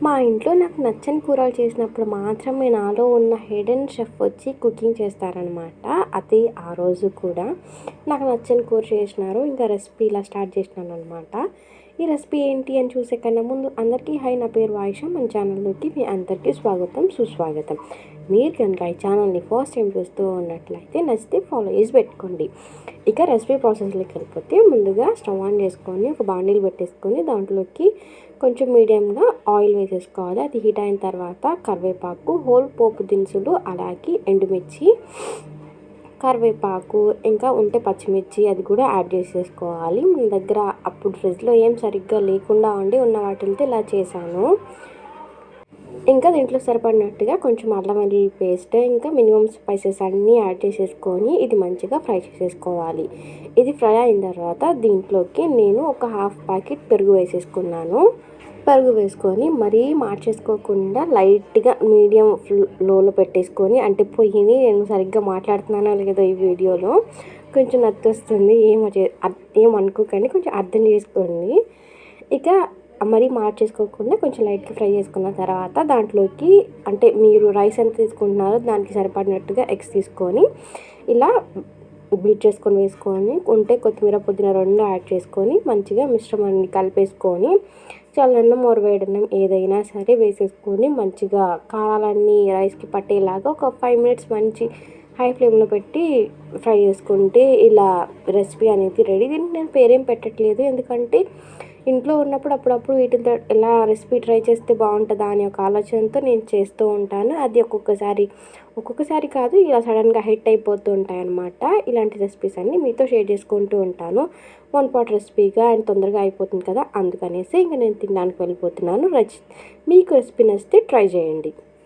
మా ఇంట్లో నాకు నచ్చని కూరలు చేసినప్పుడు మాత్రమే నాలో ఉన్న హిడెన్ షెఫ్ వచ్చి కుకింగ్ చేస్తారనమాట. అది ఆ రోజు కూడా నాకు నచ్చని కూర చేసినారు. ఇంకా రెసిపీ ఇలా స్టార్ట్ చేసినాననమాట. ఈ రెసిపీ ఏంటి అని చూసే కన్నా ముందు అందరికీ హాయ్, నా పేరు వాయిష. మన ఛానల్లోకి మీ అందరికీ స్వాగతం, సుస్వాగతం. మీరు కనుక ఈ ఛానల్ని ఫస్ట్ టైం చూస్తూ ఉన్నట్లయితే నచ్చితే ఫాలో చేసి పెట్టుకోండి. ఇక రెసిపీ ప్రాసెస్లోకి వెళ్ళిపోతే ముందుగా స్టవ్ ఆన్ చేసుకొని ఒక బాండీలు పెట్టేసుకొని దాంట్లోకి కొంచెం మీడియంగా ఆయిల్ వేసేసుకోవాలి. అది హీట్ అయిన తర్వాత కరివేపాకు, హోల్ పోపు దినుసులు, అలాగే ఎండుమిర్చి, కరివేపాకు, ఇంకా ఉంటే పచ్చిమిర్చి అది కూడా యాడ్ చేసేసుకోవాలి. మన దగ్గర అప్పుడు ఫ్రిడ్జ్లో ఏం సరిగ్గా లేకుండా ఉన్న వాటితో ఇలా చేశాను. ఇంకా దీంట్లో సరిపడినట్టుగా కొంచెం అల్లం వెల్లుల్లి పేస్ట్, ఇంకా మినిమం స్పైసెస్ అన్నీ యాడ్ చేసేసుకొని ఇది మంచిగా ఫ్రై చేసేసుకోవాలి. ఇది ఫ్రై అయిన తర్వాత దీంట్లోకి నేను ఒక హాఫ్ ప్యాకెట్ పెరుగు వేసేసుకున్నాను. పెరుగు వేసుకొని మరీ మార్చేసుకోకుండా లైట్గా మీడియం లోలో పెట్టేసుకొని, అంటే పొయ్యిని నేను సరిగ్గా మాట్లాడుతున్నానో లేదో ఈ వీడియోలో కొంచెం నత్తి వస్తుంది, ఏమనుకోకండి, కొంచెం అర్థం చేసుకోండి. ఇక మరీ మార్చేసుకోకుండా కొంచెం లైట్గా ఫ్రై చేసుకున్న తర్వాత దాంట్లోకి, అంటే మీరు రైస్ ఎంత తీసుకుంటున్నారో దానికి సరిపడినట్టుగా ఎగ్స్ తీసుకొని ఇలా బీట్ చేసుకొని వేసుకొని, ఉంటే కొత్తిమీర, పుదీనా 2 యాడ్ చేసుకొని మంచిగా మిశ్రమాన్ని కలిపేసుకొని చల్లన్నం వేడన్నం ఏదైనా సరే వేసేసుకొని మంచిగా కారాలన్నీ రైస్కి పట్టేలాగా ఒక 5 మినిట్స్ మంచి హై ఫ్లేమ్లో పెట్టి ఫ్రై చేసుకుంటే ఇలా రెసిపీ అనేది రెడీ. దీనికి నేను పేరేం పెట్టట్లేదు, ఎందుకంటే ఇంట్లో ఉన్నప్పుడు అప్పుడప్పుడు వీటితో ఎలా రెసిపీ ట్రై చేస్తే బాగుంటుందా అనే ఒక ఆలోచనతో నేను చేస్తూ ఉంటాను. అది ఒక్కొక్కసారి కాదు, ఇలా సడన్గా హిట్ అయిపోతూ ఉంటాయన్నమాట. ఇలాంటి రెసిపీస్ అన్నీ మీతో షేర్ చేసుకుంటూ ఉంటాను. 1 పాట్ రెసిపీగా అండ్ తొందరగా అయిపోతుంది కదా, అందుకనేసి ఇంకా నేను తినడానికి వెళ్ళిపోతున్నాను. మీకు రెసిపీ నచ్చితే ట్రై చేయండి.